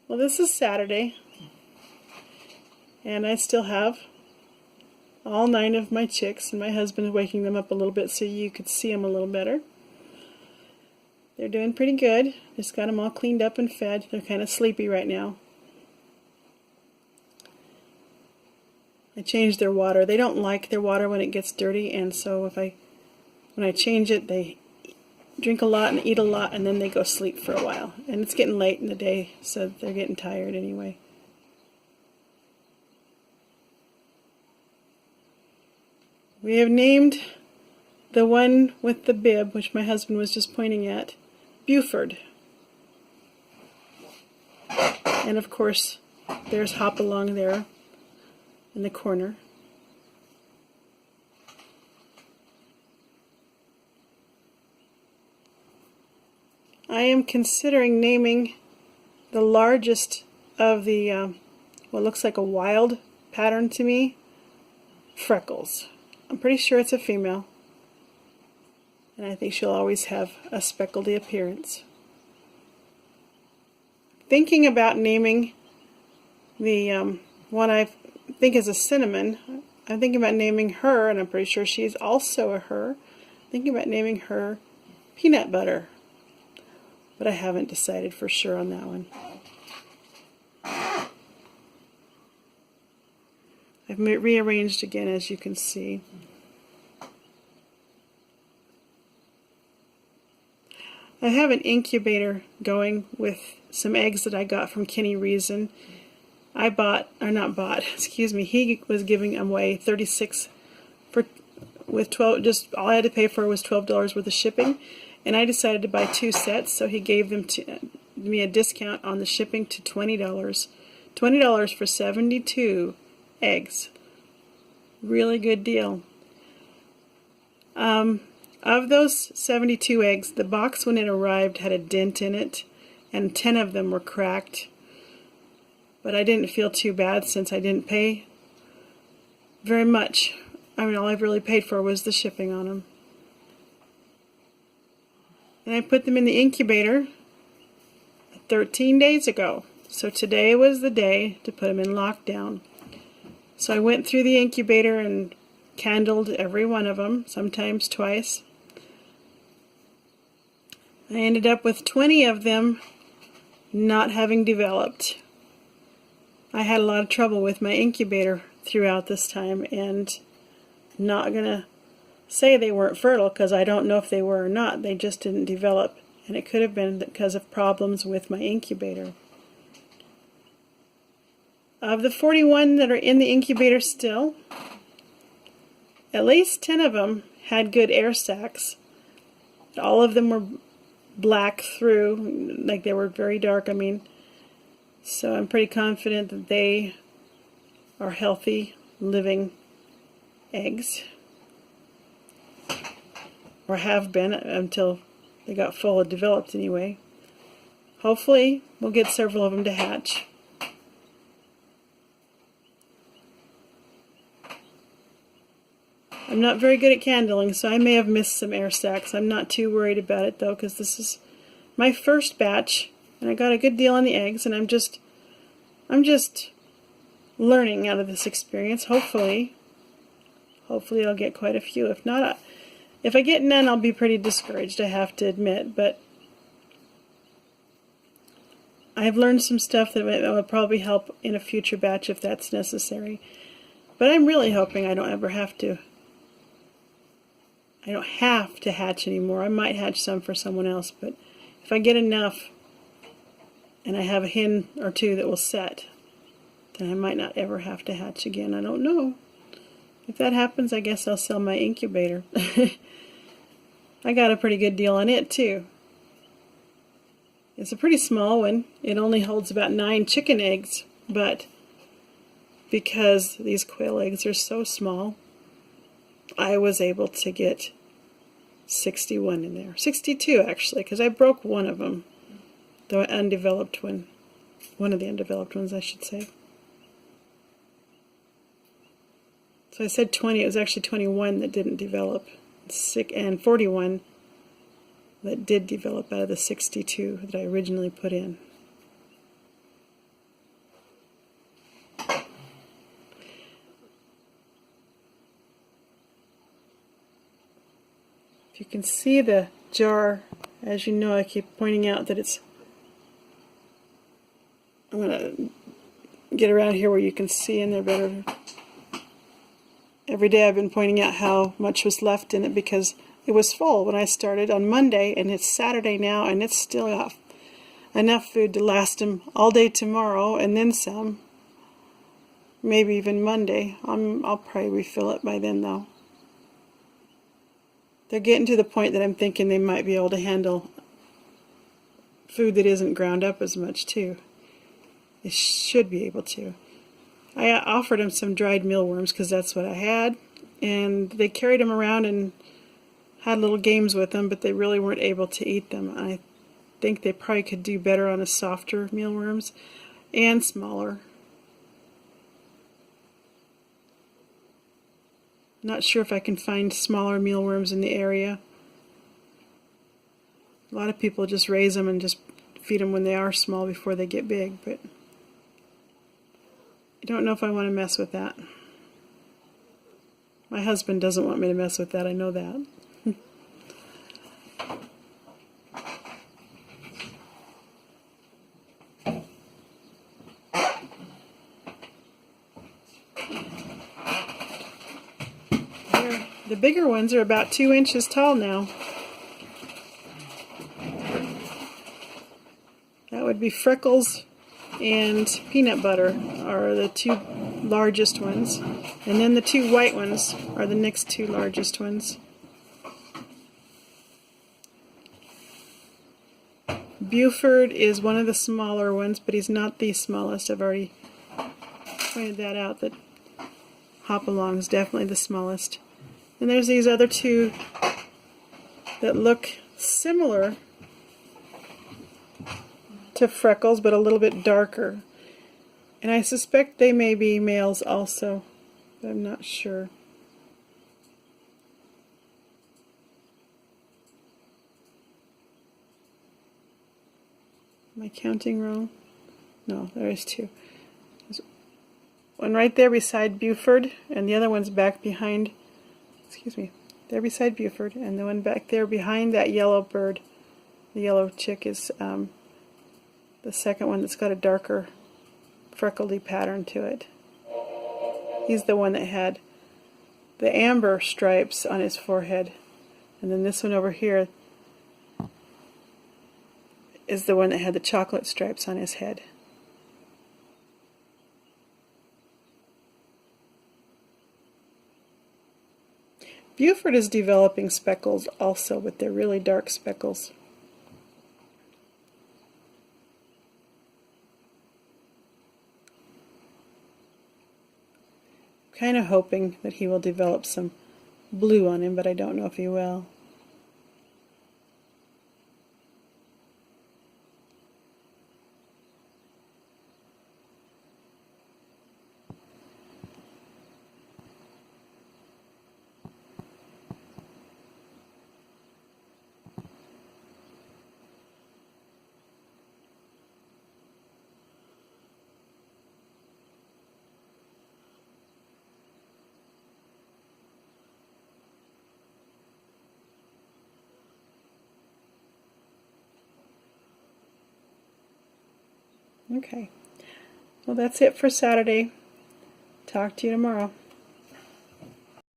Well, this is Saturday, and I still have all 9 of my chicks, and my husband is waking them up a little bit so you could see them a little better. They're doing pretty good. Just got them all cleaned up and fed. They're kind of sleepy right now. I changed their water. They don't like their water when it gets dirty, and so when I change it, they drink a lot and eat a lot, and then they go sleep for a while. And it's getting late in the day, so they're getting tired anyway. We have named the one with the bib, which my husband was just pointing at, Buford. And of course, there's Hopalong there in the corner. I am considering naming the largest of the, what looks like a wild pattern to me, Freckles. I'm pretty sure it's a female, and I think she'll always have a speckledy appearance. Thinking about naming the one I think is a cinnamon. I'm thinking about naming her, and I'm pretty sure she's also a her. Thinking about naming her Peanut Butter, but I haven't decided for sure on that one. I've rearranged again, as you can see. I have an incubator going with some eggs that I got from Kenny Reason. He was giving away 36 with 12, just all I had to pay for was $12 worth of shipping, and I decided to buy 2 sets, so he gave me a discount on the shipping to $20. $20 for 72 eggs. Really good deal. Of those 72 eggs, the box when it arrived had a dent in it, and 10 of them were cracked. But I didn't feel too bad since I didn't pay very much. I mean, all I really paid for was the shipping on them. And I put them in the incubator 13 days ago. So today was the day to put them in lockdown. So I went through the incubator and candled every one of them, sometimes twice. I ended up with 20 of them not having developed. I had a lot of trouble with my incubator throughout this time, and not going to say they weren't fertile because I don't know if they were or not. They just didn't develop, and it could have been because of problems with my incubator. Of the 41 that are in the incubator still, at least 10 of them had good air sacs. All of them were black through, like they were very dark, I mean. So I'm pretty confident that they are healthy, living eggs. Or have been until they got fully developed anyway. Hopefully we'll get several of them to hatch. I'm not very good at candling, so I may have missed some air sacs. I'm not too worried about it though, because this is my first batch, and I got a good deal on the eggs, and I'm just learning out of this experience. Hopefully I'll get quite a few. If not, if I get none, I'll be pretty discouraged, I have to admit, but I've learned some stuff that will probably help in a future batch if that's necessary. But I'm really hoping I don't ever have to. I don't have to hatch anymore. I might hatch some for someone else, but if I get enough and I have a hen or 2 that will set, then I might not ever have to hatch again. I don't know. If that happens, I guess I'll sell my incubator. I got a pretty good deal on it too. It's a pretty small one. It only holds about 9 chicken eggs, but because these quail eggs are so small, I was able to get 61 in there. 62 actually, because I broke one of them. The undeveloped one. One of the undeveloped ones, I should say. So I said 20, it was actually 21 that didn't develop. And 41 that did develop out of the 62 that I originally put in. you can see the jar, as you know, I keep pointing out that it's, I'm going to get around here where you can see in there better. Every day I've been pointing out how much was left in it because it was full when I started on Monday, and it's Saturday now, and it's still got enough food to last them all day tomorrow and then some. Maybe even Monday. I'll probably refill it by then though. They're getting to the point that I'm thinking they might be able to handle food that isn't ground up as much too. They should be able to. I offered them some dried mealworms because that's what I had, and they carried them around and had little games with them, but they really weren't able to eat them. I think they probably could do better on a softer mealworms and smaller. Not sure if I can find smaller mealworms in the area. A lot of people just raise them and just feed them when they are small before they get big, but I don't know if I want to mess with that. My husband doesn't want me to mess with that, I know that. The bigger ones are about 2 inches tall now. That would be Freckles and Peanut Butter are the two largest ones. And then the two white ones are the next two largest ones. Buford is one of the smaller ones, but he's not the smallest. I've already pointed that out, that Hopalong is definitely the smallest. And there's these other two that look similar to Freckles, but a little bit darker. And I suspect they may be males also, but I'm not sure. Am I counting wrong? No, there is two. There's one right there beside Buford, and the other one's back behind, excuse me, there beside Buford, and the one back there behind that yellow bird. The yellow chick is the second one that's got a darker freckledy pattern to it. He's the one that had the amber stripes on his forehead, and then this one over here is the one that had the chocolate stripes on his head. Buford is developing speckles also, but they're really dark speckles. Kind of hoping that he will develop some blue on him, but I don't know if he will. Okay, well that's it for Saturday. Talk to you tomorrow.